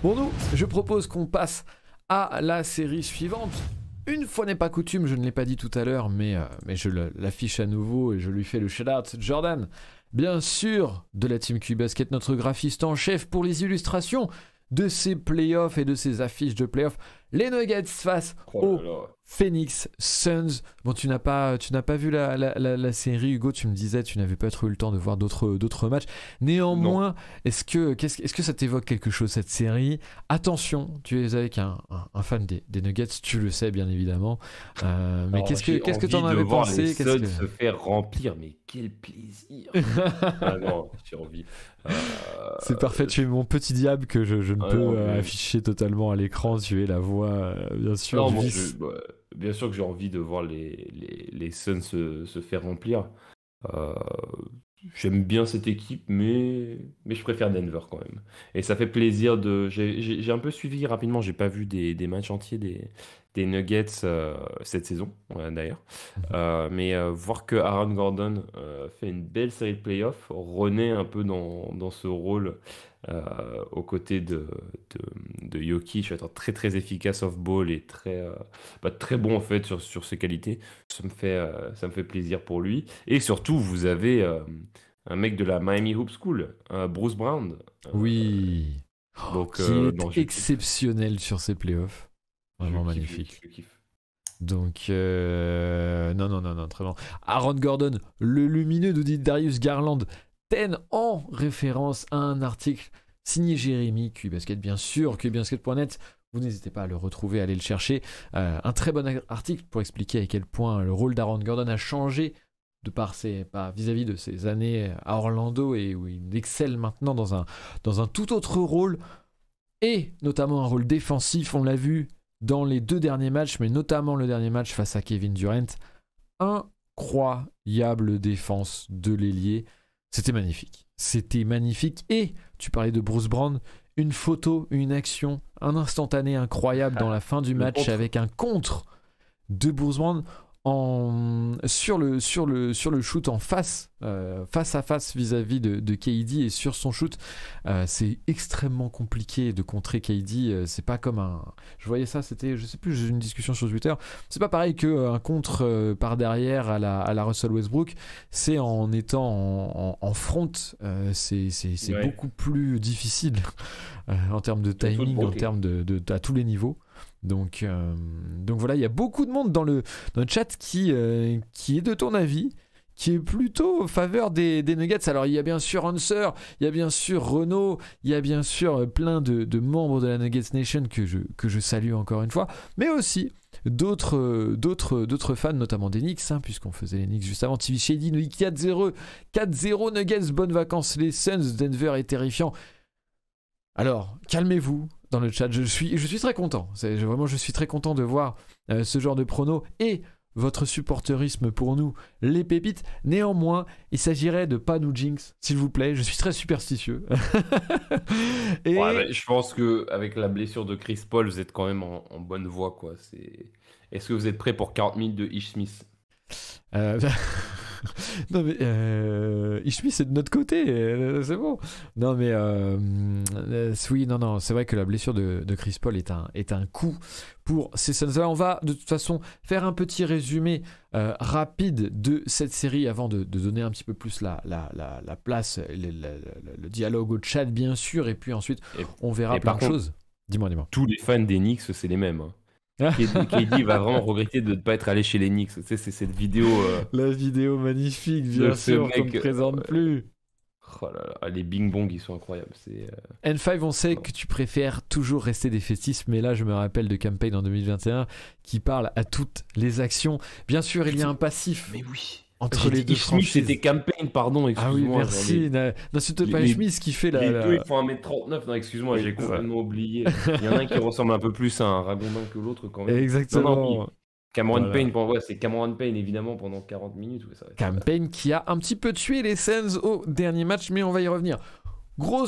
Pour nous, je propose qu'on passe à la série suivante. Une fois n'est pas coutume, je ne l'ai pas dit tout à l'heure, mais je l'affiche à nouveau et je lui fais le shout-out. Jordan, bien sûr, de la Team QI Basket, notre graphiste en chef pour les illustrations de ces playoffs et de ces affiches de playoffs. Les Nuggets face aux Phoenix Suns. Bon, tu n'as pas vu la série, Hugo. Tu me disais, tu n'avais pas trop eu le temps de voir d'autres matchs. Néanmoins, est-ce que ça t'évoque quelque chose, cette série? Attention, tu es avec un fan des Nuggets, tu le sais bien évidemment. Mais qu'est-ce que tu en avais pensé? Les Suns se faire remplir, mais quel plaisir! Ah non, j'ai envie. C'est parfait, tu es mon petit diable que je ne peux afficher totalement à l'écran. Tu es la voix, bien sûr. Non, bien sûr que j'ai envie de voir les Suns se faire remplir. J'aime bien cette équipe, mais je préfère Denver quand même. Et ça fait plaisir de. J'ai un peu suivi rapidement, j'ai pas vu des matchs entiers des Nuggets cette saison, d'ailleurs. Mais voir que Aaron Gordon fait une belle série de playoffs, renaît un peu dans ce rôle aux côtés de Jokic, je vais être très très efficace off-ball et très bon en fait sur ses qualités. Ça me fait plaisir pour lui. Et surtout, vous avez un mec de la Miami Hoop School, Bruce Brown. Oui. Donc, qui est exceptionnel sur ses playoffs. Vraiment magnifique. Je kiffe. Donc, non, très bon. Aaron Gordon, le lumineux, nous dit Darius Garland, 10 en référence à un article signé Jérémy, QI Basket, bien sûr, QIBasket.net. Vous n'hésitez pas à le retrouver, à aller le chercher. Un très bon article pour expliquer à quel point le rôle d'Aaron Gordon a changé vis-à-vis de ses années à Orlando et où il excelle maintenant dans un tout autre rôle et notamment un rôle défensif. On l'a vu dans les 2 derniers matchs, mais notamment le dernier match face à Kevin Durant. Incroyable défense de l'ailier. C'était magnifique. Et tu parlais de Bruce Brown, une photo, une action, un instantané incroyable dans la fin du match avec un contre de Bruce Brown sur le shoot en face à face vis-à-vis de KD, et sur son shoot c'est extrêmement compliqué de contrer KD. C'est pas comme je voyais ça, c'était, je sais plus, j'ai eu une discussion sur Twitter, c'est pas pareil qu'un contre par derrière à la Russell Westbrook. C'est en étant en front, c'est beaucoup plus difficile en termes de timing, en termes à tous les niveaux. Donc voilà, il y a beaucoup de monde dans le chat qui est de ton avis, qui est plutôt en faveur des Nuggets. Alors il y a bien sûr Hanser, il y a bien sûr Renaud, il y a bien sûr plein de membres de la Nuggets Nation que je salue encore une fois, mais aussi d'autres fans, notamment des Knicks, puisqu'on faisait les Knicks juste avant. TV Shady nous dit 4-0 Nuggets, bonnes vacances les Suns, Denver est terrifiant. Alors, calmez-vous dans le chat, je suis très content. Je suis très content de voir ce genre de pronos et votre supporterisme pour nous, les pépites. Néanmoins, il s'agirait de pas nous jinx, s'il vous plaît. Je suis très superstitieux. Je pense qu'avec la blessure de Chris Paul, vous êtes quand même en bonne voie, quoi. Est-ce que vous êtes prêts pour 40 minutes de Ish Smith? Non mais Ishmi c'est de notre côté, c'est bon. Non mais oui, non, c'est vrai que la blessure de Chris Paul est un coup pour ces Suns-là. On va de toute façon faire un petit résumé rapide de cette série avant de donner un petit peu plus la place, le dialogue au chat bien sûr, et puis ensuite on verra plein de choses. Dis-moi. Tous les fans des Knicks, c'est les mêmes. KD va vraiment regretter de ne pas être allé chez les Knicks. Tu sais, c'est cette vidéo. La vidéo magnifique, bien sûr, qu'on ne présente plus. Oh là là, les Bing Bong, ils sont incroyables. N5, on sait que tu préfères toujours rester défaitiste, mais là, je me rappelle de Campaign en 2021 qui parle à toutes les actions. Bien sûr, il y a un passif. Mais oui. Entre les deux franchises. C'était Campaign, pardon, excuse-moi. Ah oui, merci. N'insulte pas Schmitz qui fait Les deux, ils font 1m39. Non, excuse-moi, j'ai complètement oublié. Il y en a un qui ressemble un peu plus à un ragondin que l'autre quand même. Exactement. Non, Cameron Payne, c'est Cameron Payne évidemment pendant 40 minutes. Ouais, Campaign qui a un petit peu tué les Suns au dernier match, mais on va y revenir. Gros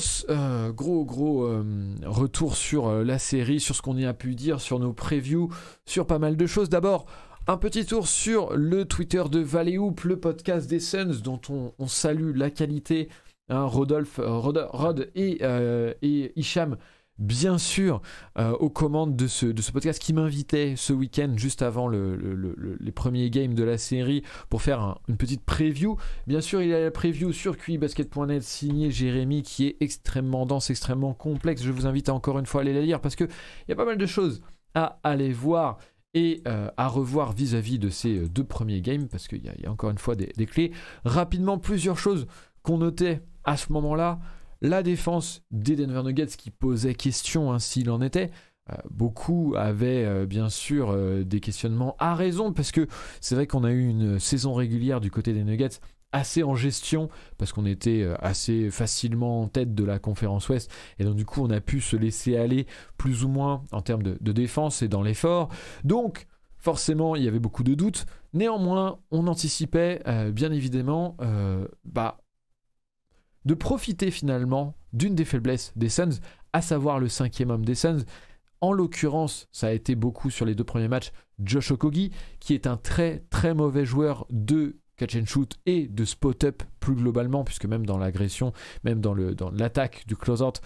retour sur la série, sur ce qu'on y a pu dire, sur nos previews, sur pas mal de choses. D'abord, un petit tour sur le Twitter de Valley Hoop, le podcast des Suns, dont on salue la qualité. Rod et Hicham bien sûr aux commandes de ce podcast, qui m'invitait ce week-end juste avant les premiers games de la série pour faire une petite preview. Bien sûr, il y a la preview sur QIBasket.net signée Jérémy, qui est extrêmement dense, extrêmement complexe. Je vous invite encore une fois à aller la lire parce qu'il y a pas mal de choses à aller voir et à revoir vis-à-vis de ces 2 premiers games, parce qu'il y a encore une fois des clés. Rapidement, plusieurs choses qu'on notait à ce moment-là. La défense des Denver Nuggets qui posait question, s'il en était. Beaucoup avaient bien sûr des questionnements à raison, parce que c'est vrai qu'on a eu une saison régulière du côté des Nuggets assez en gestion, parce qu'on était assez facilement en tête de la conférence Ouest, et donc du coup on a pu se laisser aller plus ou moins en termes de défense et dans l'effort. Donc forcément il y avait beaucoup de doutes. Néanmoins on anticipait bien évidemment de profiter finalement d'une des faiblesses des Suns, à savoir le 5e homme des Suns. En l'occurrence, ça a été beaucoup sur les 2 premiers matchs, Josh Okogie, qui est un très très mauvais joueur de catch and shoot et de spot-up plus globalement, puisque même dans l'agression, même dans l'attaque du close-out,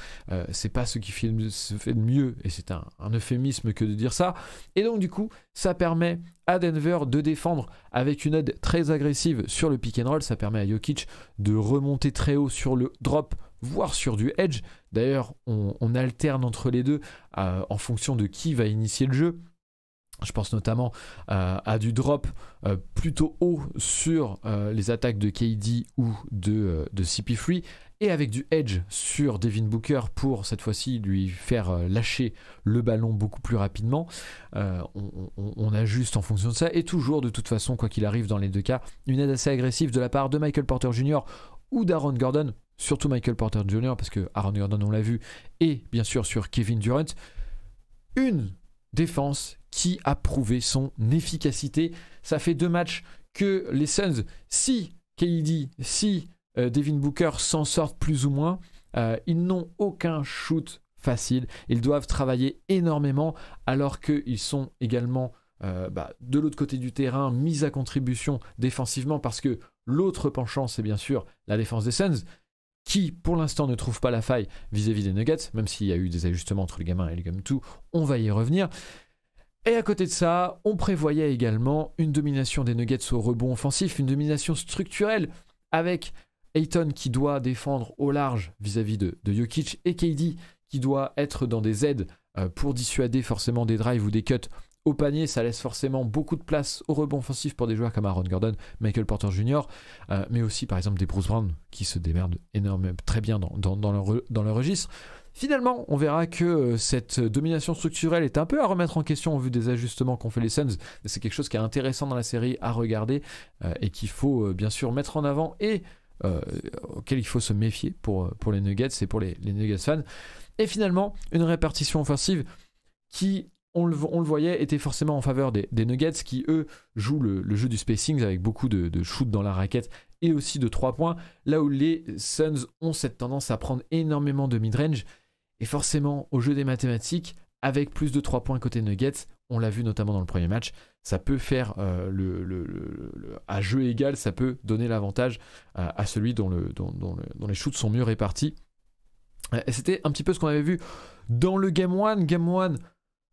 c'est pas ce qui se fait de mieux, et c'est un euphémisme que de dire ça. Et donc du coup, ça permet à Denver de défendre avec une aide très agressive sur le pick and roll. Ça permet à Jokic de remonter très haut sur le drop, voire sur du edge. D'ailleurs, on alterne entre les deux en fonction de qui va initier le jeu. Je pense notamment à du drop plutôt haut sur les attaques de KD ou de CP3, et avec du edge sur Devin Booker pour cette fois-ci lui faire lâcher le ballon beaucoup plus rapidement. On ajuste en fonction de ça, et toujours de toute façon, quoi qu'il arrive dans les 2 cas, une aide assez agressive de la part de Michael Porter Jr. ou d'Aaron Gordon, surtout Michael Porter Jr. parce que Aaron Gordon on l'a vu, et bien sûr sur Kevin Durant. Une défense qui a prouvé son efficacité. Ça fait 2 matchs que les Suns, si KD, si Devin Booker s'en sortent plus ou moins, ils n'ont aucun shoot facile. Ils doivent travailler énormément, alors qu'ils sont également de l'autre côté du terrain mis à contribution défensivement, parce que l'autre penchant, c'est bien sûr la défense des Suns, qui pour l'instant ne trouve pas la faille vis-à-vis des Nuggets, même s'il y a eu des ajustements entre le Game 1 et le Game 2, on va y revenir. Et à côté de ça, on prévoyait également une domination des Nuggets au rebond offensif, une domination structurelle, avec Ayton qui doit défendre au large vis-à-vis de Jokic, et KD qui doit être dans des aides pour dissuader forcément des drives ou des cuts au panier. Ça laisse forcément beaucoup de place au rebond offensif pour des joueurs comme Aaron Gordon, Michael Porter Jr., mais aussi par exemple des Bruce Brown qui se démerdent très bien dans leur registre. Finalement, on verra que cette domination structurelle est un peu à remettre en question au vu des ajustements qu'ont fait les Suns. C'est quelque chose qui est intéressant dans la série à regarder et qu'il faut bien sûr mettre en avant, et auquel il faut se méfier pour les Nuggets et pour les Nuggets fans. Et finalement, une répartition offensive qui, on le voyait, était forcément en faveur des Nuggets, qui eux jouent le jeu du spacing avec beaucoup de shoot dans la raquette et aussi de 3 points, là où les Suns ont cette tendance à prendre énormément de mid-range. Et forcément, au jeu des mathématiques, avec plus de 3 points côté Nuggets, on l'a vu notamment dans le premier match, ça peut faire à jeu égal, ça peut donner l'avantage à celui dont les shoots sont mieux répartis. Et c'était un petit peu ce qu'on avait vu dans le Game 1. Game 1,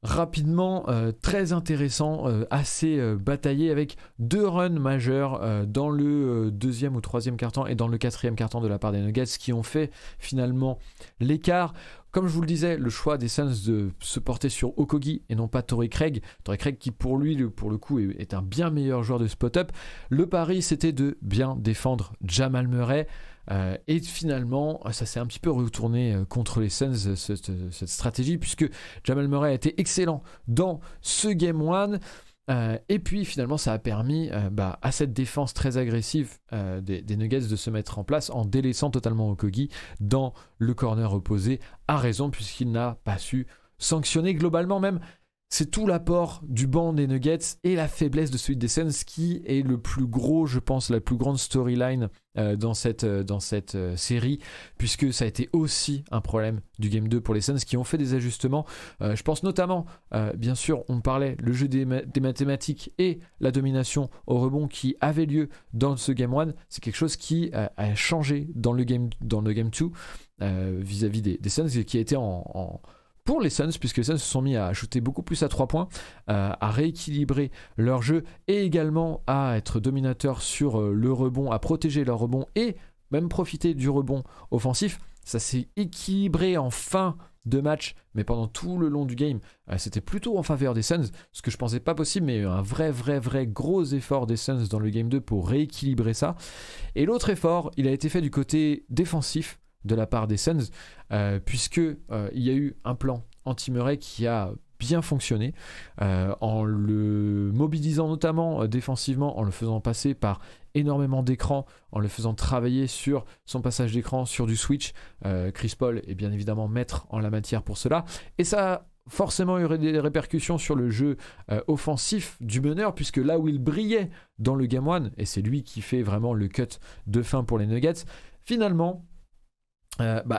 rapidement, très intéressant, assez bataillé, avec 2 runs majeurs dans le 2e ou 3e quart-temps et dans le 4e quart-temps de la part des Nuggets, qui ont fait finalement l'écart. Comme je vous le disais, le choix des Suns de se porter sur Okogie et non pas Torrey Craig. Torrey Craig qui pour le coup est un bien meilleur joueur de spot-up. Le pari, c'était de bien défendre Jamal Murray. Et finalement, ça s'est un petit peu retourné contre les Suns, cette stratégie, puisque Jamal Murray a été excellent dans ce Game 1. Et puis finalement, ça a permis à cette défense très agressive des Nuggets de se mettre en place en délaissant totalement Okogie dans le corner opposé, à raison, puisqu'il n'a pas su sanctionner globalement même. C'est tout l'apport du banc des Nuggets et la faiblesse de celui des Suns qui est le plus gros, je pense, la plus grande storyline dans cette série, puisque ça a été aussi un problème du Game 2 pour les Suns, qui ont fait des ajustements. Je pense notamment, bien sûr, on parlait le jeu des mathématiques et la domination au rebond qui avait lieu dans ce Game 1. C'est quelque chose qui a changé dans le Game 2 vis-à-vis des Suns, et qui a été pour les Suns, puisque les Suns se sont mis à shooter beaucoup plus à 3 points, à rééquilibrer leur jeu et également à être dominateurs sur le rebond, à protéger leur rebond et même profiter du rebond offensif. Ça s'est équilibré en fin de match, mais pendant tout le long du game, c'était plutôt en faveur des Suns, ce que je pensais pas possible, mais un vrai gros effort des Suns dans le game 2 pour rééquilibrer ça. Et l'autre effort, il a été fait du côté défensif de la part des Suns, puisque il y a eu un plan anti-Murray qui a bien fonctionné, en le mobilisant notamment défensivement, en le faisant passer par énormément d'écrans, en le faisant travailler sur son passage d'écran, sur du switch. Chris Paul est bien évidemment maître en la matière pour cela, et ça a forcément eu des répercussions sur le jeu offensif du meneur, puisque là où il brillait dans le Game 1, et c'est lui qui fait vraiment le cut de fin pour les Nuggets, finalement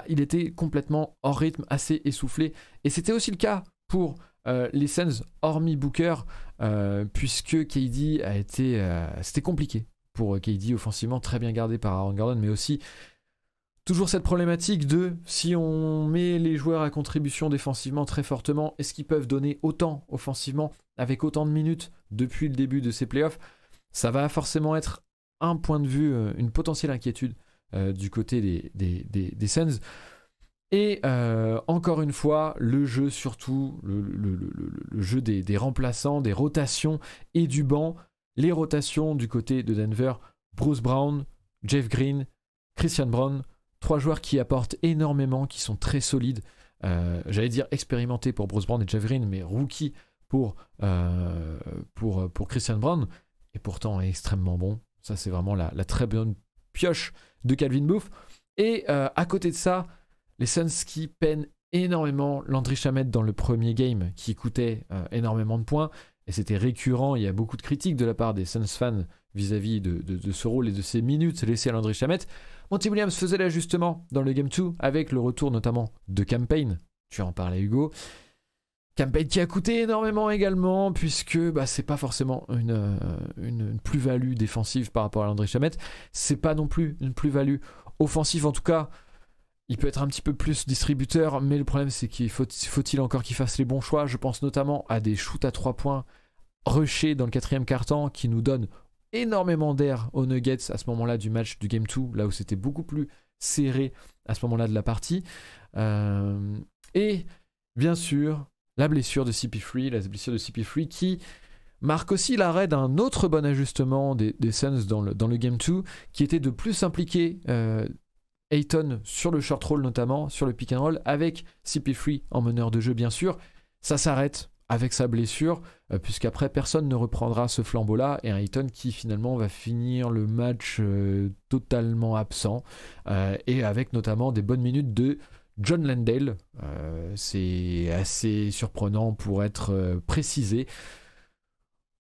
il était complètement hors rythme, assez essoufflé, et c'était aussi le cas pour les Suns, hormis Booker, puisque KD a été... c'était compliqué pour KD offensivement, très bien gardé par Aaron Gordon, mais aussi toujours cette problématique de si on met les joueurs à contribution défensivement très fortement, est-ce qu'ils peuvent donner autant offensivement avec autant de minutes depuis le début de ces playoffs? Ça va forcément être un point de vue, une potentielle inquiétude du côté des Suns. Et encore une fois, le jeu surtout, le jeu des remplaçants, des rotations et du banc. Les rotations du côté de Denver, Bruce Brown, Jeff Green, Christian Braun, 3 joueurs qui apportent énormément, qui sont très solides. J'allais dire expérimentés pour Bruce Brown et Jeff Green, mais rookie pour Christian Braun, et pourtant extrêmement bon. Ça, c'est vraiment la très bonne pioche de Calvin Booth. Et à côté de ça, les Suns qui peinent énormément, Landry Shamet dans le premier game qui coûtait énormément de points, et c'était récurrent, il y a beaucoup de critiques de la part des Suns fans vis-à-vis de ce rôle et de ces minutes laissées à Landry Shamet. Monty Williams faisait l'ajustement dans le game 2 avec le retour notamment de Cam Payne, tu en parlais Hugo. Cam Payne qui a coûté énormément également, puisque c'est pas forcément une plus-value défensive par rapport à Landry Shamet, c'est pas non plus une plus-value offensive, en tout cas. Il peut être un petit peu plus distributeur, mais le problème c'est qu'il faut-il encore qu'il fasse les bons choix. Je pense notamment à des shoots à 3 points rushés dans le 4e quart-temps qui nous donnent énormément d'air aux Nuggets à ce moment-là du match du Game 2, là où c'était beaucoup plus serré à ce moment-là de la partie. Et bien sûr, la blessure de CP3 qui marque aussi l'arrêt d'un autre bon ajustement des Suns dans le Game 2, qui était de plus s'impliquer Ayton sur le short roll notamment, sur le pick and roll, avec CP3 en meneur de jeu bien sûr. Ça s'arrête avec sa blessure, puisqu'après personne ne reprendra ce flambeau-là, et un Ayton qui finalement va finir le match totalement absent, et avec notamment des bonnes minutes de John Landale. C'est assez surprenant pour être précisé.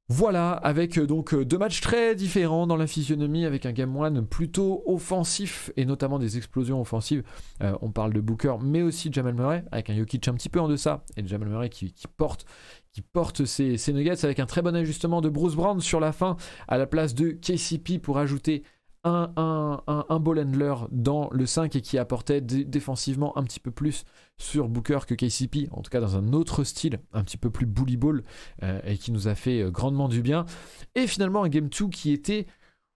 Voilà, avec donc 2 matchs très différents dans la physionomie, avec un Game 1 plutôt offensif, et notamment des explosions offensives. On parle de Booker, mais aussi de Jamal Murray, avec un Jokic un petit peu en deçà, et de Jamal Murray qui porte ses Nuggets, avec un très bon ajustement de Bruce Brown sur la fin, à la place de KCP pour ajouter un ball handler dans le 5 et qui apportait défensivement un petit peu plus sur Booker que KCP, en tout cas dans un autre style, un petit peu plus bully ball, et qui nous a fait grandement du bien. Et finalement un Game 2 qui était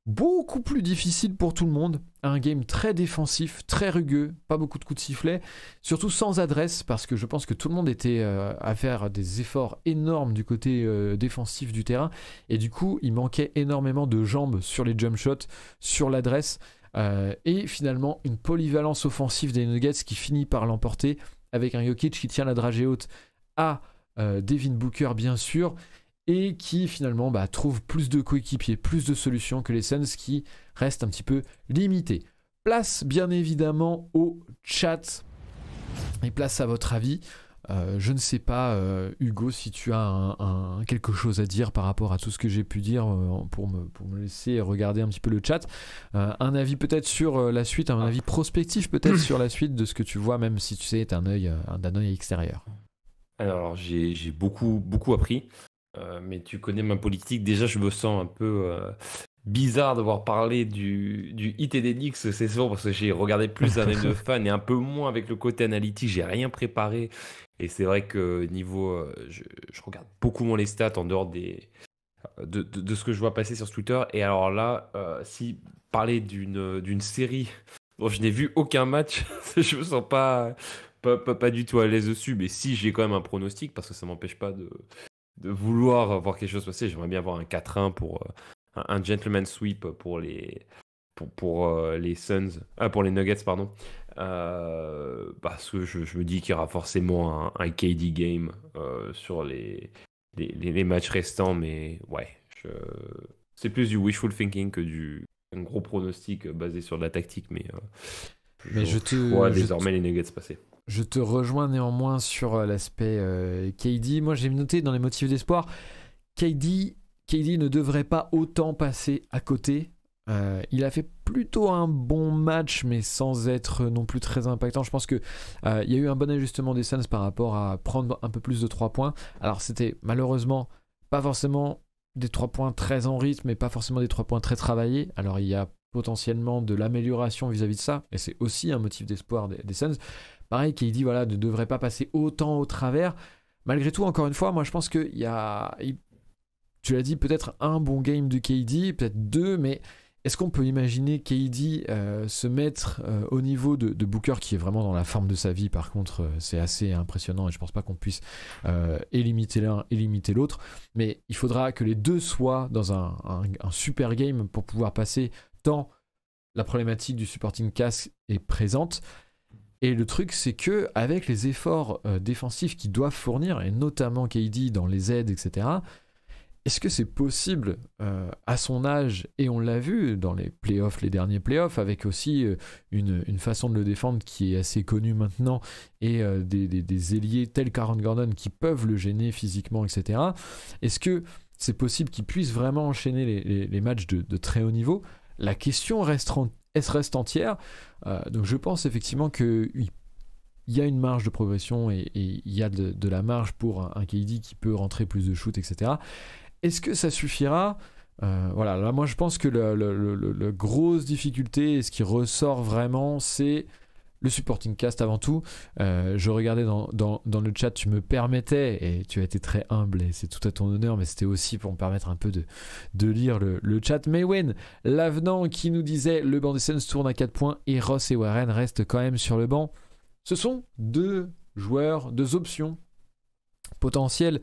beaucoup plus difficile pour tout le monde, un game très défensif, très rugueux, pas beaucoup de coups de sifflet, surtout sans adresse, parce que je pense que tout le monde était à faire des efforts énormes du côté défensif du terrain, et du coup il manquait énormément de jambes sur les jump shots, sur l'adresse, et finalement une polyvalence offensive des Nuggets qui finit par l'emporter, avec un Jokic qui tient la dragée haute à Devin Booker bien sûr, et qui finalement trouve plus de coéquipiers, plus de solutions que les Suns qui restent un petit peu limités. Place bien évidemment au chat, et place à votre avis. Je ne sais pas, Hugo, si tu as quelque chose à dire par rapport à tout ce que j'ai pu dire pour me laisser regarder un petit peu le chat. Un avis peut-être sur la suite, un avis prospectif peut-être sur la suite de ce que tu vois, même si tu sais, d'un œil extérieur. Alors, j'ai beaucoup appris. Mais tu connais ma politique, déjà je me sens un peu bizarre d'avoir parlé du Heat et des Knicks, c'est souvent parce que j'ai regardé plus d'un œil de fan et un peu moins avec le côté analytique, j'ai rien préparé. Et c'est vrai que niveau, je regarde beaucoup moins les stats en dehors de ce que je vois passer sur Twitter. Et alors là, si parler d'une série dont je n'ai vu aucun match, je me sens pas du tout à l'aise dessus. Mais si j'ai quand même un pronostic, parce que ça m'empêche pas de vouloir voir quelque chose passer, j'aimerais bien avoir un 4-1 pour un gentleman sweep pour les Suns, pour les Nuggets, pardon. Parce que je me dis qu'il y aura forcément un KD game sur les matchs restants, mais ouais, c'est plus du wishful thinking que un gros pronostic basé sur de la tactique, mais Mais je vois désormais les Nuggets passer. je te rejoins néanmoins sur l'aspect KD. Moi, j'ai noté dans les motifs d'espoir, KD ne devrait pas autant passer à côté. Il a fait plutôt un bon match, mais sans être non plus très impactant. Je pense qu'il y a eu un bon ajustement des Suns par rapport à prendre un peu plus de 3 points. Alors, c'était malheureusement pas forcément des 3 points très en rythme, mais pas forcément des 3 points très travaillés. Alors, il y a potentiellement de l'amélioration vis-à-vis de ça, et c'est aussi un motif d'espoir des Suns. Pareil, KD voilà, ne devrait pas passer autant au travers. Malgré tout, encore une fois, moi je pense qu'il y a, tu l'as dit, peut-être un bon game de KD, peut-être deux, mais est-ce qu'on peut imaginer KD se mettre au niveau de Booker, qui est vraiment dans la forme de sa vie? Par contre, c'est assez impressionnant et je pense pas qu'on puisse limiter l'un et limiter l'autre. Mais il faudra que les deux soient dans un super game pour pouvoir passer, tant la problématique du supporting cast est présente. Et le truc, c'est que avec les efforts défensifs qu'ils doivent fournir, et notamment KD dans les aides, etc., est-ce que c'est possible à son âge, et on l'a vu dans les playoffs, les derniers playoffs, avec aussi une façon de le défendre qui est assez connue maintenant, et des ailiers tels qu'Aaron Gordon qui peuvent le gêner physiquement, etc. Est-ce que c'est possible qu'il puisse vraiment enchaîner les matchs de très haut niveau? La question reste entière. Donc je pense effectivement qu'il y a une marge de progression, et il y a de la marge pour un KD qui peut rentrer plus de shoot, etc. Est-ce que ça suffira? Voilà, là moi je pense que la grosse difficulté, et ce qui ressort vraiment, c'est le supporting cast avant tout. Je regardais dans le chat, tu me permettais, et tu as été très humble et c'est tout à ton honneur, mais c'était aussi pour me permettre un peu de lire le chat. Maywen, l'avenant qui nous disait le banc des Suns tourne à 4 points et Ross et Warren restent quand même sur le banc. Ce sont deux joueurs, deux options potentielles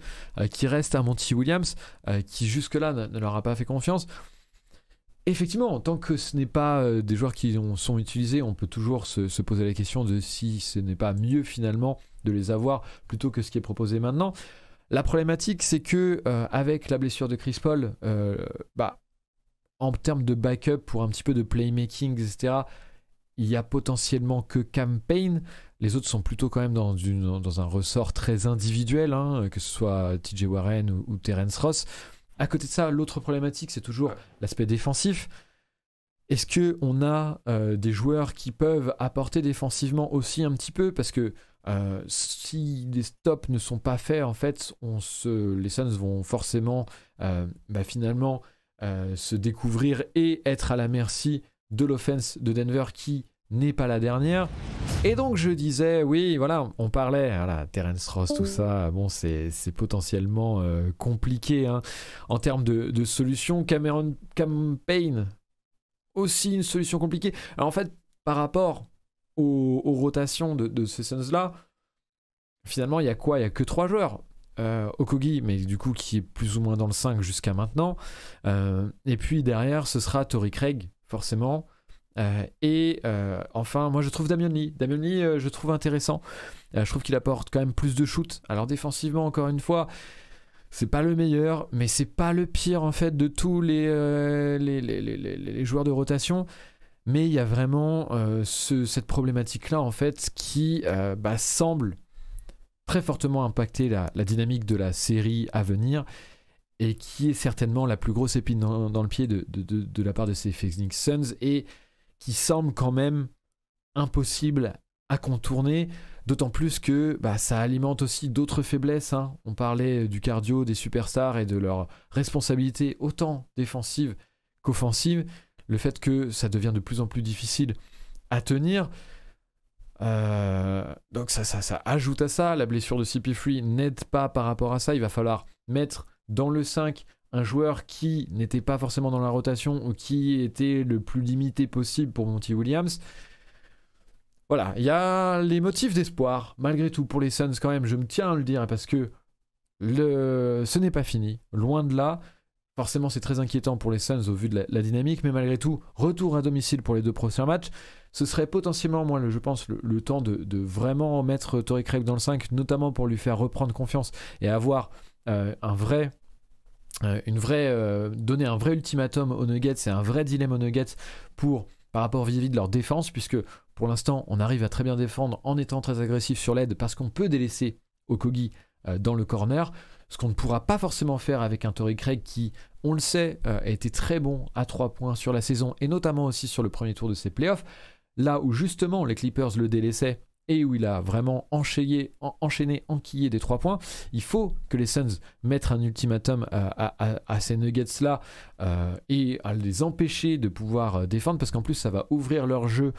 qui restent à Monty Williams, qui jusque-là ne leur a pas fait confiance. Effectivement, tant que ce n'est pas des joueurs qui sont utilisés, on peut toujours se poser la question de si ce n'est pas mieux finalement de les avoir plutôt que ce qui est proposé maintenant. La problématique, c'est que avec la blessure de Chris Paul, en termes de backup pour un petit peu de playmaking, etc., il y a potentiellement que Cam Payne. Les autres sont plutôt quand même dans un ressort très individuel, hein, que ce soit TJ Warren ou Terence Ross. À côté de ça, l'autre problématique, c'est toujours l'aspect défensif. Est-ce qu'on a des joueurs qui peuvent apporter défensivement aussi un petit peu? Parce que si les stops ne sont pas faits, en fait, les Suns vont forcément finalement se découvrir et être à la merci de l'offense de Denver qui n'est pas la dernière. Et donc je disais, oui, voilà, on parlait, voilà, Terence Ross, tout ça, bon, c'est potentiellement compliqué hein, en termes de solutions. Cam Payne, aussi une solution compliquée. Alors en fait, par rapport aux rotations de ces Suns-là, finalement, il y a quoi? Il n'y a que 3 joueurs. Okogie, mais du coup, qui est plus ou moins dans le 5 jusqu'à maintenant. Et puis derrière, ce sera Torrey Craig, forcément. Enfin, moi je trouve Damian Lee, je trouve intéressant. Je trouve qu'il apporte quand même plus de shoot. Alors défensivement, encore une fois, c'est pas le meilleur, mais c'est pas le pire en fait de tous les joueurs de rotation. Mais il y a vraiment cette problématique là en fait qui semble très fortement impacter la dynamique de la série à venir, et qui est certainement la plus grosse épine dans le pied de la part de ces Phoenix Suns, et qui semble quand même impossible à contourner, d'autant plus que ça alimente aussi d'autres faiblesses. Hein. On parlait du cardio des superstars et de leur responsabilité autant défensive qu'offensive. Le fait que ça devient de plus en plus difficile à tenir. Donc ça ajoute à ça. La blessure de CP3 n'aide pas par rapport à ça. Il va falloir mettre dans le 5 un joueur qui n'était pas forcément dans la rotation ou qui était le plus limité possible pour Monty Williams. Voilà, il y a les motifs d'espoir, malgré tout, pour les Suns quand même, je me tiens à le dire, parce que ce n'est pas fini, loin de là. Forcément, c'est très inquiétant pour les Suns au vu de la dynamique, mais malgré tout, retour à domicile pour les 2 prochains matchs. Ce serait potentiellement, moi, je pense, le temps de vraiment mettre Torrey Craig dans le 5, notamment pour lui faire reprendre confiance et avoir donner un vrai ultimatum aux Nuggets et un vrai dilemme aux Nuggets par rapport vis-à-vis de leur défense, puisque pour l'instant, on arrive à très bien défendre en étant très agressif sur l'aide parce qu'on peut délaisser Okogie dans le corner, ce qu'on ne pourra pas forcément faire avec un Torrey Craig qui, on le sait, a été très bon à 3 points sur la saison et notamment aussi sur le premier tour de ses playoffs, là où justement les Clippers le délaissaient et où il a vraiment enchaîné, enquillé des 3 points. Il faut que les Suns mettent un ultimatum à ces Nuggets-là et à les empêcher de pouvoir défendre, parce qu'en plus ça va ouvrir leur jeu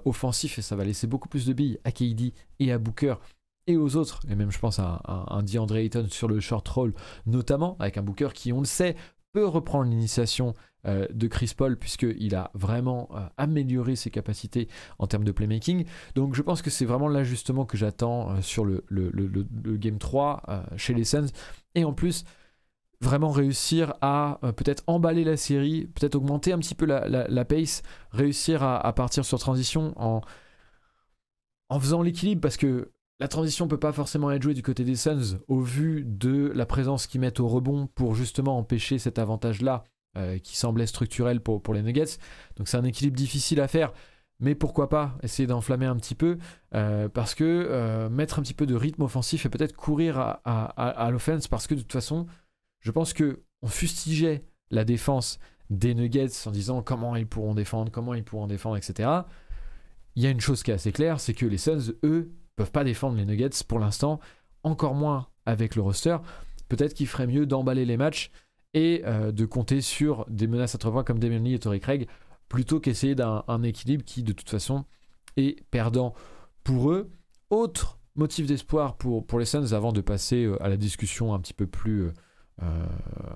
offensif et ça va laisser beaucoup plus de billes à KD et à Booker et aux autres, et même je pense à un DeAndre Ayton sur le short roll, notamment avec un Booker qui, on le sait, peut reprendre l'initiation de Chris Paul, puisqu'il a vraiment amélioré ses capacités en termes de playmaking. Donc je pense que c'est vraiment l'ajustement que j'attends sur le Game 3 chez les Suns, et en plus vraiment réussir à peut-être emballer la série, peut-être augmenter un petit peu la pace, réussir à partir sur transition en faisant l'équilibre, parce que la transition ne peut pas forcément être jouée du côté des Suns au vu de la présence qu'ils mettent au rebond pour justement empêcher cet avantage-là qui semblait structurel pour les Nuggets. Donc c'est un équilibre difficile à faire, mais pourquoi pas essayer d'enflammer un petit peu, parce que mettre un petit peu de rythme offensif et peut-être courir à l'offense, parce que de toute façon, je pense qu'on fustigeait la défense des Nuggets en disant comment ils pourront défendre, etc. Il y a une chose qui est assez claire, c'est que les Suns, eux, peuvent pas défendre les Nuggets pour l'instant, encore moins avec le roster. Peut-être qu'il ferait mieux d'emballer les matchs et de compter sur des menaces à 3 points comme Damian Lee et Torrey Craig, plutôt qu'essayer d'un équilibre qui de toute façon est perdant pour eux. Autre motif d'espoir pour les Suns, avant de passer à la discussion un petit peu plus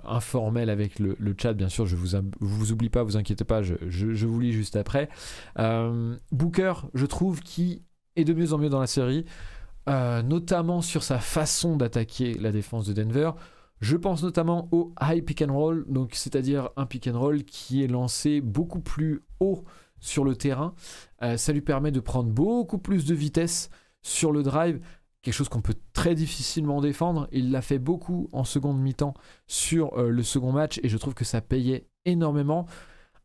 informelle avec le chat, bien sûr, je vous oublie pas, vous inquiétez pas, je vous lis juste après. Booker, je trouve, qui est de mieux en mieux dans la série, notamment sur sa façon d'attaquer la défense de Denver. Je pense notamment au high pick and roll, donc c'est-à-dire un pick and roll qui est lancé beaucoup plus haut sur le terrain. Ça lui permet de prendre beaucoup plus de vitesse sur le drive, quelque chose qu'on peut très difficilement défendre. Il l'a fait beaucoup en seconde mi-temps sur le second match, et je trouve que ça payait énormément.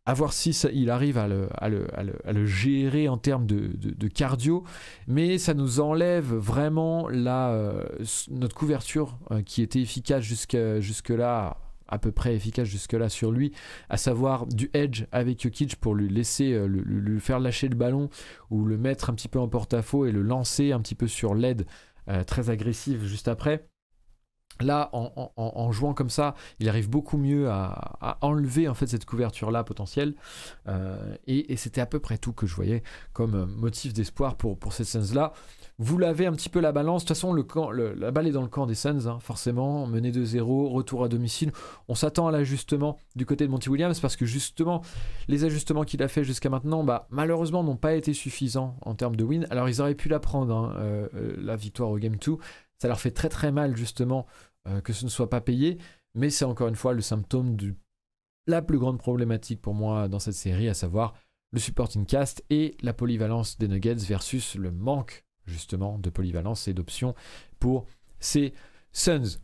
À voir si il arrive à le gérer en termes de cardio, mais ça nous enlève vraiment notre couverture qui était efficace jusque-là, à peu près efficace jusque-là sur lui, à savoir du edge avec Jokic pour lui laisser lui faire lâcher le ballon ou le mettre un petit peu en porte-à-faux et le lancer un petit peu sur l'aide très agressive juste après. Là, en jouant comme ça, il arrive beaucoup mieux à enlever en fait cette couverture-là potentielle. Et c'était à peu près tout que je voyais comme motif d'espoir pour ces Suns-là. Vous l'avez un petit peu la balance. De toute façon, la balle est dans le camp des Suns, hein, forcément. Mené 2-0, retour à domicile. On s'attend à l'ajustement du côté de Monty Williams, parce que justement, les ajustements qu'il a fait jusqu'à maintenant, malheureusement, n'ont pas été suffisants en termes de win. Alors, ils auraient pu la prendre, hein, la victoire au Game 2. Ça leur fait très très mal justement que ce ne soit pas payé, mais c'est encore une fois le symptôme de la plus grande problématique pour moi dans cette série, à savoir le supporting cast et la polyvalence des Nuggets versus le manque justement de polyvalence et d'options pour ces Suns.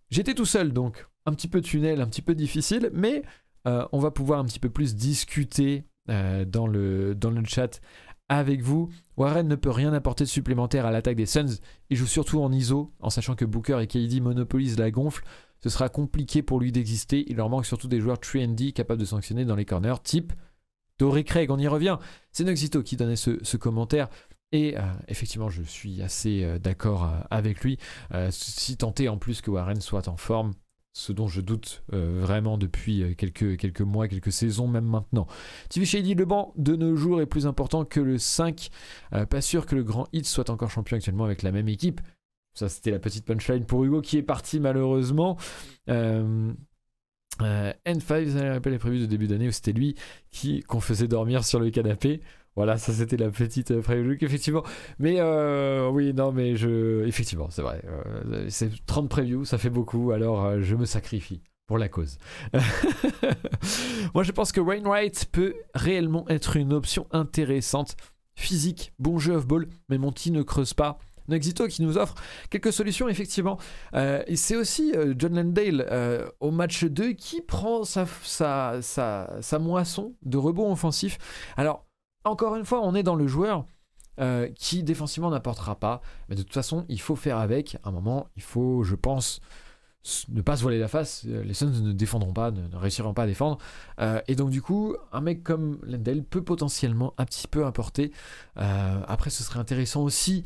J'étais tout seul, donc un petit peu tunnel, un petit peu difficile, mais on va pouvoir un petit peu plus discuter dans le chat avec vous. Warren ne peut rien apporter de supplémentaire à l'attaque des Suns. Il joue surtout en ISO, en sachant que Booker et KD monopolisent la gonfle. Ce sera compliqué pour lui d'exister. Il leur manque surtout des joueurs 3&D capables de sanctionner dans les corners, type Torrey Craig. On y revient. C'est Nuxito qui donnait ce commentaire. Et effectivement, je suis assez d'accord avec lui. Si tant est en plus que Warren soit en forme, ce dont je doute vraiment depuis quelques mois, quelques saisons, même maintenant. TV Shady, le banc de nos jours est plus important que le 5. Pas sûr que le grand hit soit encore champion actuellement avec la même équipe. Ça, c'était la petite punchline pour Hugo qui est parti malheureusement. N5, vous avez rappelé les prévus de début d'année où c'était lui qu'on faisait dormir sur le canapé. Voilà, ça c'était la petite preview, effectivement. Mais oui, non, mais effectivement, c'est vrai. C'est 30 previews, ça fait beaucoup, alors je me sacrifie pour la cause. Moi, je pense que Wainwright peut réellement être une option intéressante. Physique, bon jeu off-ball, mais Monty ne creuse pas. Nexito qui nous offre quelques solutions, effectivement. Et c'est aussi John Landale au match 2 qui prend sa moisson de rebond offensif. Alors, encore une fois, on est dans le joueur qui défensivement n'apportera pas. Mais de toute façon, il faut faire avec. À un moment, il faut, je pense, ne pas se voiler la face. Les Suns ne défendront pas, ne réussiront pas à défendre. Et donc, du coup, un mec comme Landale peut potentiellement un petit peu apporter. Après, ce serait intéressant aussi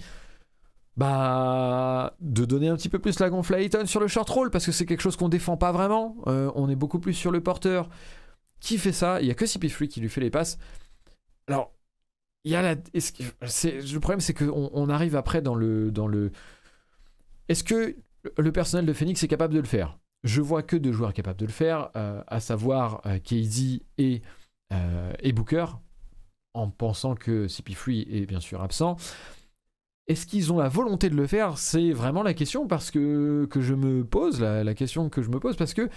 de donner un petit peu plus la gonfle à Ayton sur le short roll, parce que c'est quelque chose qu'on défend pas vraiment. On est beaucoup plus sur le porteur qui fait ça. Il n'y a que CP3 qui lui fait les passes. Alors, il y a le problème, c'est qu'on arrive après dans le. Est-ce que le personnel de Phoenix est capable de le faire ? Je vois que 2 joueurs capables de le faire, à savoir KD et Booker, en pensant que CP3 est bien sûr absent. Est-ce qu'ils ont la volonté de le faire ? C'est vraiment la question que je me pose, la question que je me pose, parce que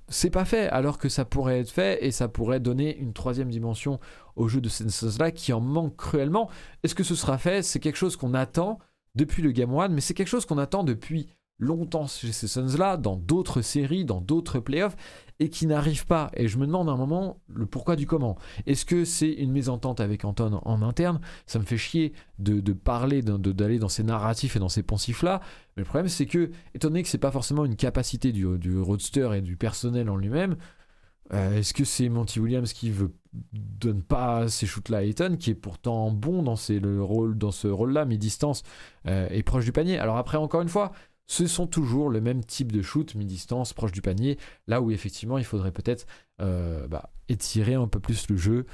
c'est pas fait, alors que ça pourrait être fait et ça pourrait donner une 3e dimension au jeu de ces Suns-là qui en manque cruellement. Est-ce que ce sera fait ? C'est quelque chose qu'on attend depuis le Game 1, mais c'est quelque chose qu'on attend depuis longtemps chez ces Suns-là, dans d'autres séries, dans d'autres playoffs, et qui n'arrive pas. Et je me demande à un moment le pourquoi du comment. Est-ce que c'est une mésentente avec Anton en interne ? Ça me fait chier de parler, d'aller dans ces narratifs et dans ces poncifs-là. Mais le problème, c'est que, étant donné que c'est pas forcément une capacité du roadster et du personnel en lui-même, est-ce que c'est Monty Williams qui donne pas ces shoots-là à Ayton, qui est pourtant bon dans ce rôle-là, mi-distance et proche du panier ? Alors après, encore une fois, ce sont toujours le même type de shoot, mi-distance, proche du panier, là où effectivement il faudrait peut-être étirer un peu plus le jeu.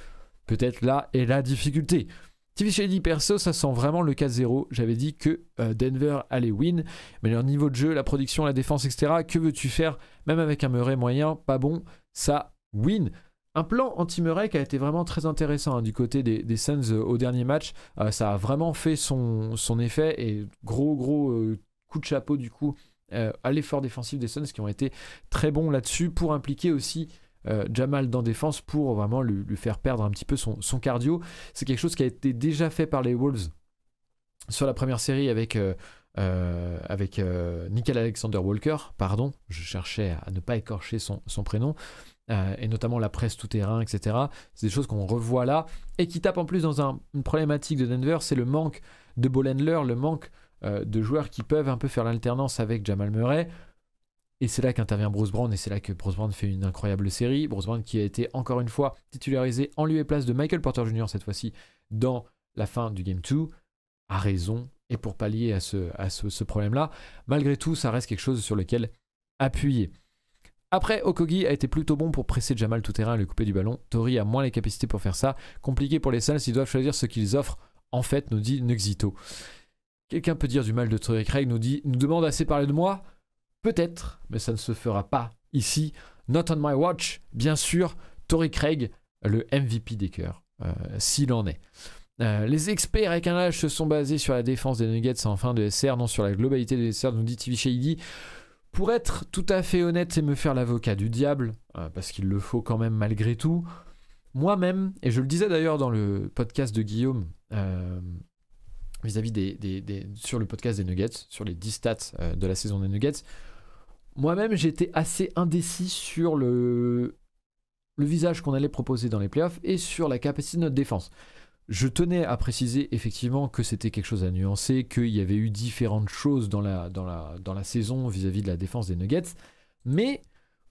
Peut-être là est la difficulté. TV Shady, perso, ça sent vraiment le 4-0. J'avais dit que Denver allait win, mais leur niveau de jeu, la production, la défense, etc., que veux-tu faire ? Même avec un Murray moyen, pas bon, ça win. Un plan anti-Murray qui a été vraiment très intéressant du côté des Suns au dernier match. Ça a vraiment fait son effet et gros coup de chapeau du coup à l'effort défensif des Suns qui ont été très bons là-dessus pour impliquer aussi Jamal dans défense pour vraiment lui faire perdre un petit peu son cardio. C'est quelque chose qui a été déjà fait par les Wolves sur la première série avec Nickel Alexander Walker, pardon, je cherchais à ne pas écorcher son prénom, et notamment la presse tout-terrain, etc. C'est des choses qu'on revoit là et qui tapent en plus dans une problématique de Denver, c'est le manque de ball handler, le manque de joueurs qui peuvent un peu faire l'alternance avec Jamal Murray. Et c'est là qu'intervient Bruce Brown, et c'est là que Bruce Brown fait une incroyable série. Bruce Brown qui a été encore une fois titularisé en lieu et place de Michael Porter Jr. cette fois-ci dans la fin du Game 2, a raison, et pour pallier à ce problème-là, malgré tout, ça reste quelque chose sur lequel appuyer. Après, Okogie a été plutôt bon pour presser Jamal tout-terrain et lui couper du ballon. Tori a moins les capacités pour faire ça. Compliqué pour les Suns, ils doivent choisir ce qu'ils offrent. En fait, nous dit Nexito. Quelqu'un peut dire du mal de Torrey Craig, nous demande assez parler de moi. Peut-être, mais ça ne se fera pas ici. Not on my watch, bien sûr. Torrey Craig, le MVP des cœurs, s'il en est. Les experts avec un âge se sont basés sur la défense des Nuggets en fin de SR, non sur la globalité des SR, nous dit TV Shady. Pour être tout à fait honnête et me faire l'avocat du diable, parce qu'il le faut quand même malgré tout, moi-même, et je le disais d'ailleurs dans le podcast de Guillaume, vis-à-vis sur le podcast des Nuggets, sur les 10 stats de la saison des Nuggets, moi-même j'étais assez indécis sur le visage qu'on allait proposer dans les playoffs et sur la capacité de notre défense. Je tenais à préciser effectivement que c'était quelque chose à nuancer, qu'il y avait eu différentes choses dans la saison vis-à-vis de la défense des Nuggets, mais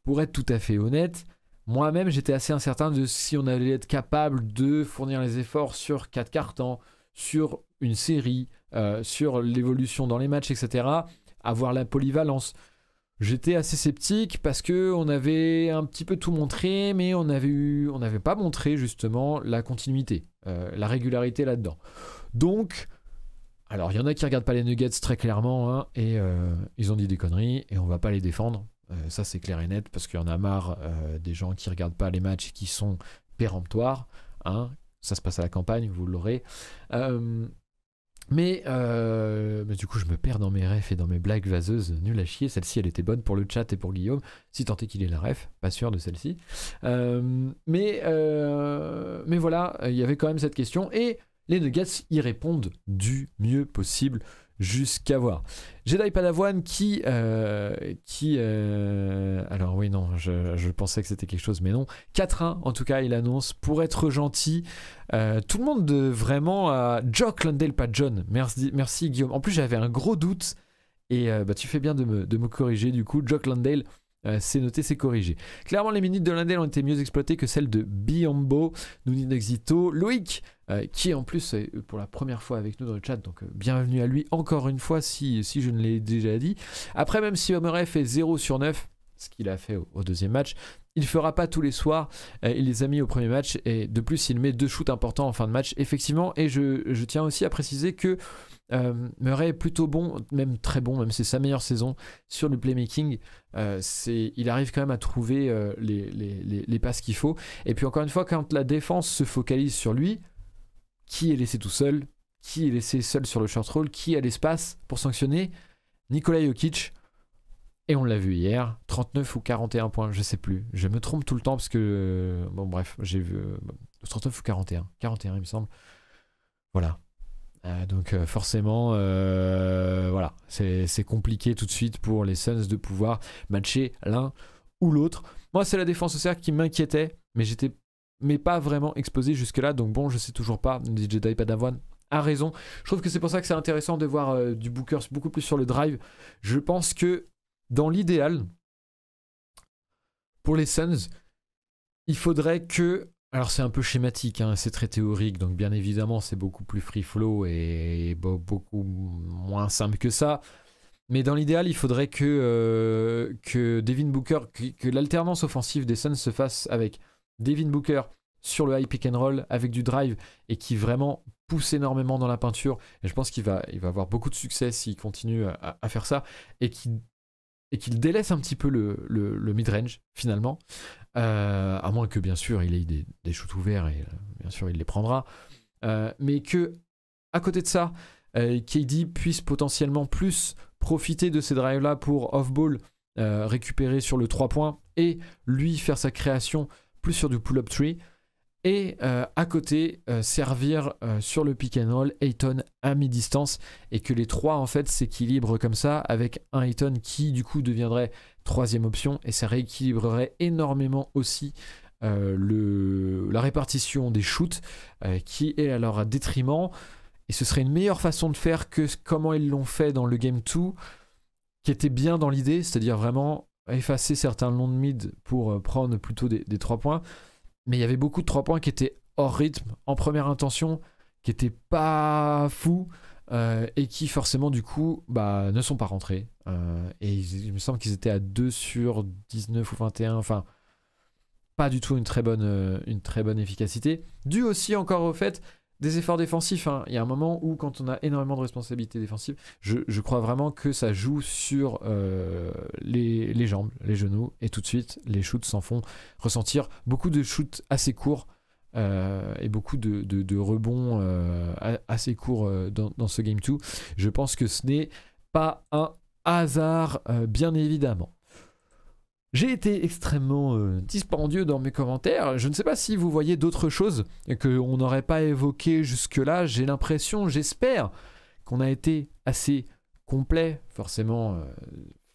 pour être tout à fait honnête, moi-même j'étais assez incertain de si on allait être capable de fournir les efforts sur 4 cartons, sur une série, sur l'évolution dans les matchs, etc., avoir la polyvalence. j'étais assez sceptique parce que on avait un petit peu tout montré, mais on n'avait pas montré justement la continuité, la régularité là-dedans. Donc, alors il y en a qui regardent pas les Nuggets très clairement, hein, et ils ont dit des conneries et on va pas les défendre. Ça c'est clair et net parce qu'il y en a marre des gens qui regardent pas les matchs et qui sont péremptoires. Hein. Ça se passe à la campagne, vous l'aurez. Mais du coup, je me perds dans mes refs et dans mes blagues vaseuses nul à chier. Celle-ci, elle était bonne pour le chat et pour Guillaume, si tant est qu'il ait la ref, pas sûr de celle-ci. Mais voilà, il y avait quand même cette question et les Nuggets y répondent du mieux possible jusqu'à voir. Jedi Padawan qui alors oui, non, je pensais que c'était quelque chose, mais non. 4-1, en tout cas, il annonce, pour être gentil. Tout le monde vraiment... Jock Landale, pas John. Merci Guillaume. En plus, j'avais un gros doute, et tu fais bien de me corriger, du coup. Jock Landale, c'est noté, c'est corrigé. Clairement, les minutes de Landale ont été mieux exploitées que celles de Biombo, Nuni Nexito, Loïc, qui en plus est pour la première fois avec nous dans le chat, donc bienvenue à lui encore une fois si je ne l'ai déjà dit. Après, même si Homeref fait 0 sur 9, ce qu'il a fait au deuxième match, il ne fera pas tous les soirs, il les a mis au premier match, et de plus il met 2 shoots importants en fin de match, effectivement, et je tiens aussi à préciser que Murray est plutôt bon, même très bon, même c'est sa meilleure saison sur le playmaking. Il arrive quand même à trouver les passes qu'il faut, et puis encore une fois, quand la défense se focalise sur lui, qui est laissé tout seul, qui est laissé seul sur le short roll, qui a l'espace pour sanctionner? Nikola Jokic. Et on l'a vu hier, 39 ou 41 points, je sais plus. Je me trompe tout le temps parce que... bon bref, j'ai vu 39 ou 41. 41 il me semble. Voilà. Donc forcément, voilà. C'est compliqué tout de suite pour les Suns de pouvoir matcher l'un ou l'autre. Moi, c'est la défense au cercle qui m'inquiétait, mais pas vraiment exposé jusque-là. Donc bon, je sais toujours pas. Jedi Padawan a raison. Je trouve que c'est pour ça que c'est intéressant de voir du Booker beaucoup plus sur le drive. Je pense que dans l'idéal, pour les Suns, il faudrait que... Alors c'est un peu schématique, hein, c'est très théorique, donc bien évidemment c'est beaucoup plus free flow et beaucoup moins simple que ça. Mais dans l'idéal, il faudrait que Devin Booker, que l'alternance offensive des Suns se fasse avec Devin Booker sur le high pick and roll, avec du drive, et qui vraiment pousse énormément dans la peinture. Et je pense qu'il va avoir beaucoup de succès s'il continue à faire ça, et qu'il délaisse un petit peu le mid-range, finalement. À moins que, bien sûr, il ait des shoots ouverts, et bien sûr, il les prendra. Mais que, à côté de ça, KD puisse potentiellement plus profiter de ces drives-là pour off-ball, récupérer sur le 3 points, et lui faire sa création plus sur du pull-up tree. Et à côté, servir sur le pick and roll Ayton à mi-distance, et que les trois en fait s'équilibrent comme ça, avec un Ayton qui du coup deviendrait troisième option, et ça rééquilibrerait énormément aussi la répartition des shoots qui est alors à détriment, et ce serait une meilleure façon de faire que comment ils l'ont fait dans le Game 2, qui était bien dans l'idée, c'est-à-dire vraiment effacer certains longs de mid pour prendre plutôt des 3 points. Mais il y avait beaucoup de 3 points qui étaient hors rythme, en première intention, qui n'étaient pas fous, et qui forcément du coup ne sont pas rentrés. Et il me semble qu'ils étaient à 2 sur 19 ou 21, enfin pas du tout une très bonne efficacité. Dû aussi encore au fait des efforts défensifs. Hein. Il y a un moment où quand on a énormément de responsabilités défensives, je crois vraiment que ça joue sur les jambes, les genoux, et tout de suite les shoots s'en font ressentir. Beaucoup de shoots assez courts et beaucoup de rebonds assez courts dans ce Game 2. Je pense que ce n'est pas un hasard, bien évidemment. J'ai été extrêmement dispendieux dans mes commentaires. Je ne sais pas si vous voyez d'autres choses qu'on n'aurait pas évoquées jusque-là. J'ai l'impression, j'espère, qu'on a été assez complet. Forcément,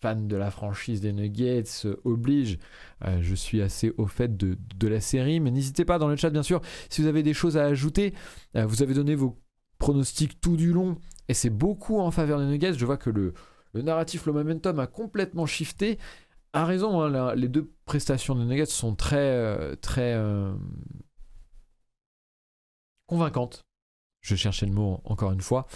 fan de la franchise des Nuggets oblige. Je suis assez au fait de la série. Mais n'hésitez pas dans le chat, bien sûr, si vous avez des choses à ajouter. Vous avez donné vos pronostics tout du long, et c'est beaucoup en faveur des Nuggets. Je vois que le narratif, le momentum a complètement shifté. A raison, hein, les deux prestations de Nuggets sont très convaincantes. Je cherchais le mot encore une fois.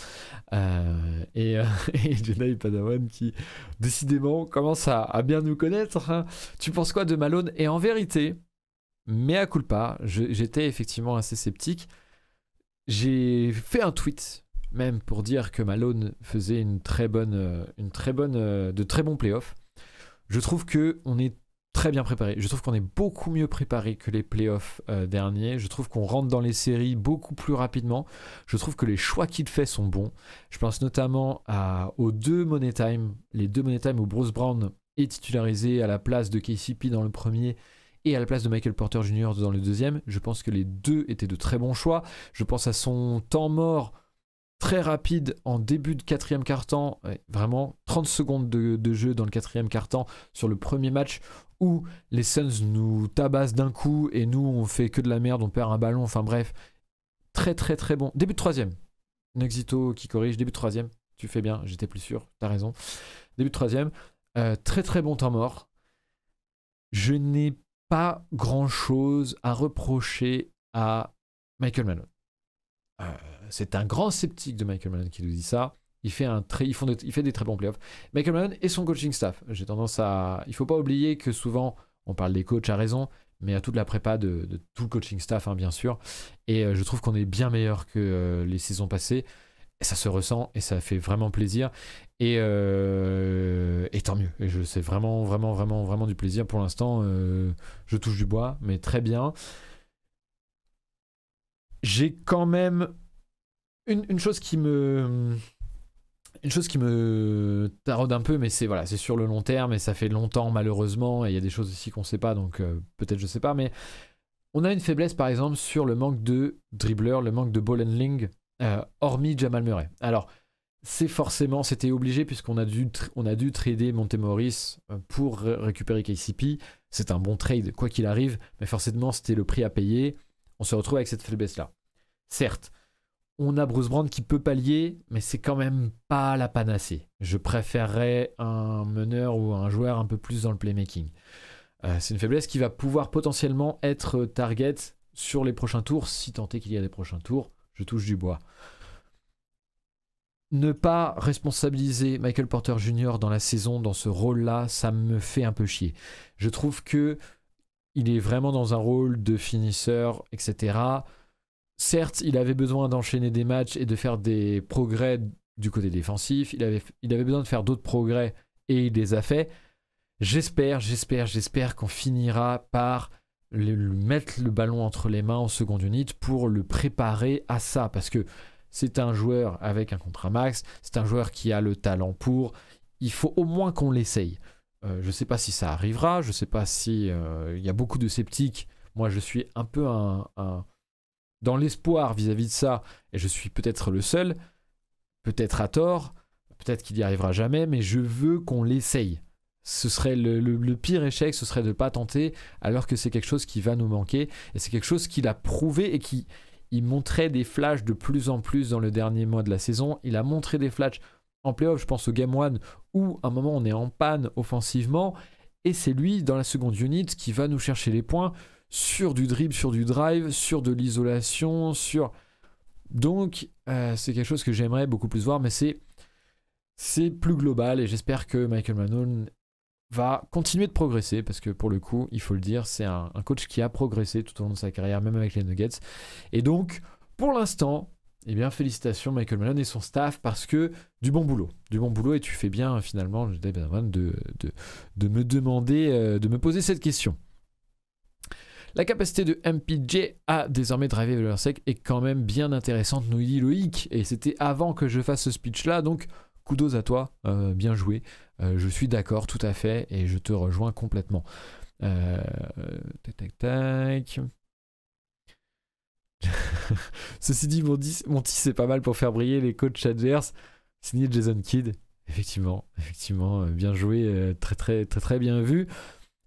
Et Jedi Padawan qui, décidément, commence à bien nous connaître. Hein. Tu penses quoi de Malone? Et en vérité, mea culpa, j'étais effectivement assez sceptique. J'ai fait un tweet, même pour dire que Malone faisait de très bons playoffs. Je trouve qu'on est très bien préparé. Je trouve qu'on est beaucoup mieux préparé que les playoffs derniers. Je trouve qu'on rentre dans les séries beaucoup plus rapidement. Je trouve que les choix qu'il fait sont bons. Je pense notamment aux deux Money Time. Les deux Money Time où Bruce Brown est titularisé à la place de KCP dans le premier et à la place de Michael Porter Jr. dans le deuxième. Je pense que les deux étaient de très bons choix. Je pense à son temps mort très rapide en début de quatrième quart-temps. Vraiment 30 secondes de jeu dans le quatrième quart-temps sur le premier match où les Suns nous tabassent d'un coup et nous on fait que de la merde, on perd un ballon, enfin bref, très très très bon. Début de troisième, Nexito qui corrige, début de troisième, tu fais bien, j'étais plus sûr, t'as raison. Début de troisième, très très bon temps mort. Je n'ai pas grand chose à reprocher à Michael Malone. C'est un grand sceptique de Michael Malone qui nous dit ça. Il fait des très bons playoffs. Michael Malone et son coaching staff. Il ne faut pas oublier que souvent, on parle des coachs à raison, mais à toute la prépa de tout le coaching staff, hein, bien sûr. Et je trouve qu'on est bien meilleur que les saisons passées. Et ça se ressent et ça fait vraiment plaisir. Et tant mieux. Et c'est vraiment du plaisir. Pour l'instant, je touche du bois, mais très bien. J'ai quand même une chose qui me taraude un peu, mais c'est sur le long terme et ça fait longtemps malheureusement, et il y a des choses aussi qu'on sait pas, donc peut-être je sais pas, mais on a une faiblesse par exemple sur le manque de dribbleur, le manque de ball handling, hormis Jamal Murray. Alors c'était obligé puisqu'on a dû trader Monte-Morris pour récupérer KCP. C'est un bon trade quoi qu'il arrive, mais forcément c'était le prix à payer. On se retrouve avec cette faiblesse là. Certes, on a Bruce Brown qui peut pallier, mais c'est quand même pas la panacée. Je préférerais un meneur ou un joueur un peu plus dans le playmaking. C'est une faiblesse qui va pouvoir potentiellement être target sur les prochains tours, si tant est qu'il y a des prochains tours. Je touche du bois. Ne pas responsabiliser Michael Porter Jr. dans la saison, dans ce rôle-là, ça me fait un peu chier. Je trouve que il est vraiment dans un rôle de finisseur, etc. Certes, il avait besoin d'enchaîner des matchs et de faire des progrès du côté défensif. Il avait besoin de faire d'autres progrès et il les a fait. J'espère qu'on finira par lui mettre le ballon entre les mains en seconde unit pour le préparer à ça. Parce que c'est un joueur avec un contrat max, c'est un joueur qui a le talent pour. Il faut au moins qu'on l'essaye. Je ne sais pas si ça arrivera, je ne sais pas si y a beaucoup de sceptiques. Moi, je suis un peu dans l'espoir vis-à-vis de ça, et je suis peut-être le seul, peut-être à tort, peut-être qu'il n'y arrivera jamais, mais je veux qu'on l'essaye. Ce serait le pire échec, ce serait de ne pas tenter, alors que c'est quelque chose qui va nous manquer, et c'est quelque chose qu'il a prouvé et qui il montrait des flashs de plus en plus dans le dernier mois de la saison. Il a montré des flashs en playoff, je pense au Game 1, où à un moment on est en panne offensivement, et c'est lui, dans la seconde unit, qui va nous chercher les points, sur du dribble, sur du drive, sur de l'isolation, donc c'est quelque chose que j'aimerais beaucoup plus voir, mais c'est plus global et j'espère que Michael Malone va continuer de progresser parce que pour le coup, il faut le dire, c'est un coach qui a progressé tout au long de sa carrière, même avec les Nuggets. Et donc, pour l'instant, eh bien, félicitations Michael Malone et son staff parce que du bon boulot et tu fais bien finalement de me demander, de me poser cette question. La capacité de MPJ à désormais driver Velosec est quand même bien intéressante, nous dit Loïc. Et c'était avant que je fasse ce speech-là, donc kudos à toi, bien joué. Je suis d'accord tout à fait et je te rejoins complètement. Tac. Ceci dit, Monty, c'est pas mal pour faire briller les coachs adverses. Signé Jason Kidd. Effectivement, bien joué, très bien vu.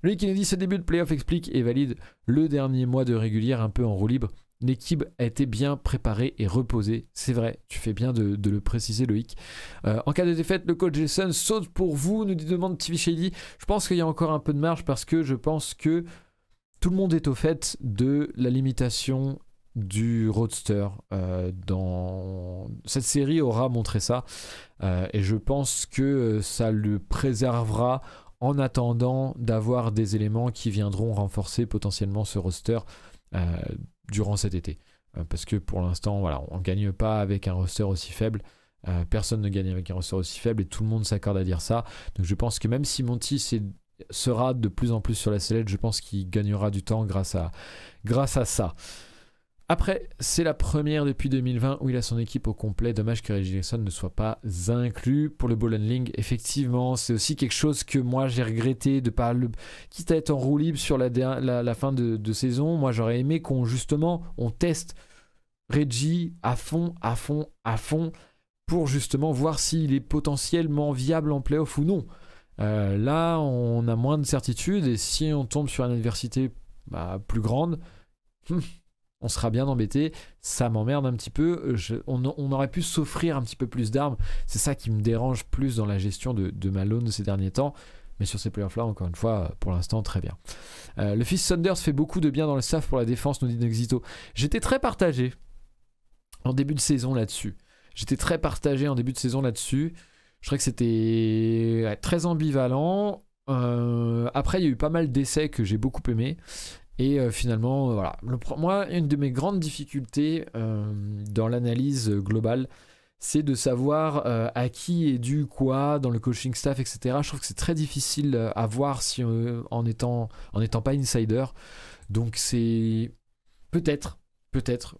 Lui qui nous dit ce début de playoff explique et valide le dernier mois de régulière un peu en roue libre. L'équipe a été bien préparée et reposée. C'est vrai, tu fais bien de le préciser, Loïc. En cas de défaite, le coach Jason saute pour vous, nous demande TV Shady. Je pense qu'il y a encore un peu de marge parce que je pense que tout le monde est au fait de la limitation du roadster. Cette série aura montré ça, et je pense que ça le préservera en attendant d'avoir des éléments qui viendront renforcer potentiellement ce roster durant cet été. Parce que pour l'instant, voilà, on ne gagne pas avec un roster aussi faible. Personne ne gagne avec un roster aussi faible et tout le monde s'accorde à dire ça. Donc je pense que même si Monty sera de plus en plus sur la sellette, je pense qu'il gagnera du temps grâce à ça. Après, c'est la première depuis 2020 où il a son équipe au complet. Dommage que Reggie Jackson ne soit pas inclus pour le ball handling. Effectivement, c'est aussi quelque chose que moi j'ai regretté de pas quitte à être en roue libre sur la fin de saison. Moi j'aurais aimé qu'on teste Reggie à fond pour justement voir s'il est potentiellement viable en playoff ou non. Là, on a moins de certitude et si on tombe sur une adversité plus grande, on sera bien embêté. Ça m'emmerde un petit peu. On aurait pu s'offrir un petit peu plus d'armes. C'est ça qui me dérange plus dans la gestion de Malone ces derniers temps. Mais sur ces playoffs-là, encore une fois, pour l'instant, très bien. Le fils Saunders fait beaucoup de bien dans le staff pour la défense, nous dit Nexito. J'étais très partagé en début de saison là-dessus. Je trouvais que c'était très ambivalent. Après, il y a eu pas mal d'essais que j'ai beaucoup aimés. Et finalement, voilà. Moi, une de mes grandes difficultés dans l'analyse globale, c'est de savoir à qui est dû quoi dans le coaching staff, etc. Je trouve que c'est très difficile à voir en étant pas insider. Donc c'est peut-être.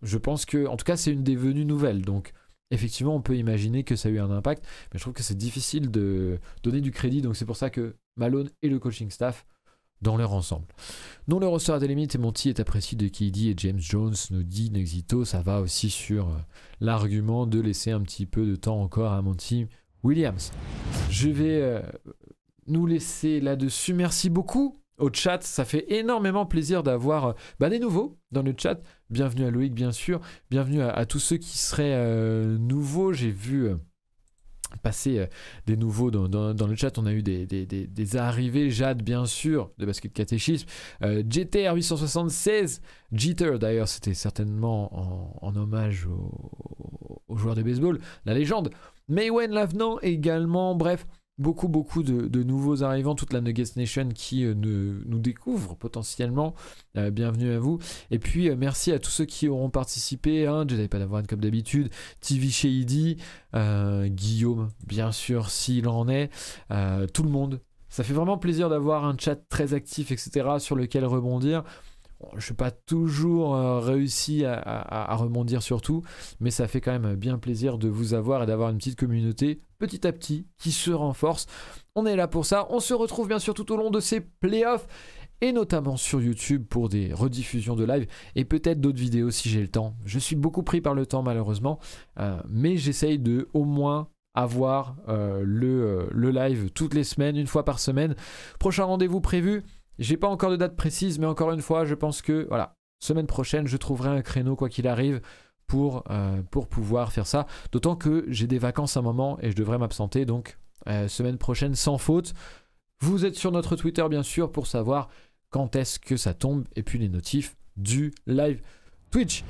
Je pense que, en tout cas, c'est une des venues nouvelles. Donc effectivement, on peut imaginer que ça a eu un impact, mais je trouve que c'est difficile de donner du crédit. Donc c'est pour ça que Malone et le coaching staff dans leur ensemble. Non, le roster a des limites et Monty est apprécié de KD et James Jones, nous dit Nexito. Ça va aussi sur l'argument de laisser un petit peu de temps encore à Monty Williams. Je vais nous laisser là-dessus. Merci beaucoup au chat. Ça fait énormément plaisir d'avoir des nouveaux dans le chat. Bienvenue à Loïc, bien sûr. Bienvenue à tous ceux qui seraient nouveaux. J'ai vu passer des nouveaux dans le chat. On a eu des arrivées. Jade, bien sûr, de Basket Catéchisme. GTR 876. Jeter, d'ailleurs, c'était certainement en hommage au joueur de baseball, la légende. Maywen Lavenant également. Bref, beaucoup de nouveaux arrivants, toute la Nuggets Nation qui nous découvre potentiellement. Bienvenue à vous. Et puis merci à tous ceux qui auront participé. Jedi Padawan comme d'habitude, TV Shady, Guillaume, bien sûr, s'il en est, tout le monde. Ça fait vraiment plaisir d'avoir un chat très actif, etc., sur lequel rebondir. Je suis pas toujours réussi à rebondir sur tout, mais ça fait quand même bien plaisir de vous avoir et d'avoir une petite communauté petit à petit qui se renforce. On est là pour ça. On se retrouve bien sûr tout au long de ces playoffs et notamment sur YouTube pour des rediffusions de live et peut-être d'autres vidéos si j'ai le temps. Je suis beaucoup pris par le temps malheureusement, mais j'essaye de au moins avoir le live toutes les semaines, une fois par semaine. Prochain rendez-vous prévu. J'ai pas encore de date précise, mais encore une fois, je pense que voilà, semaine prochaine, je trouverai un créneau quoi qu'il arrive pour pouvoir faire ça. D'autant que j'ai des vacances à un moment et je devrais m'absenter, donc semaine prochaine sans faute. Vous êtes sur notre Twitter bien sûr pour savoir quand est-ce que ça tombe et puis les notifs du live Twitch.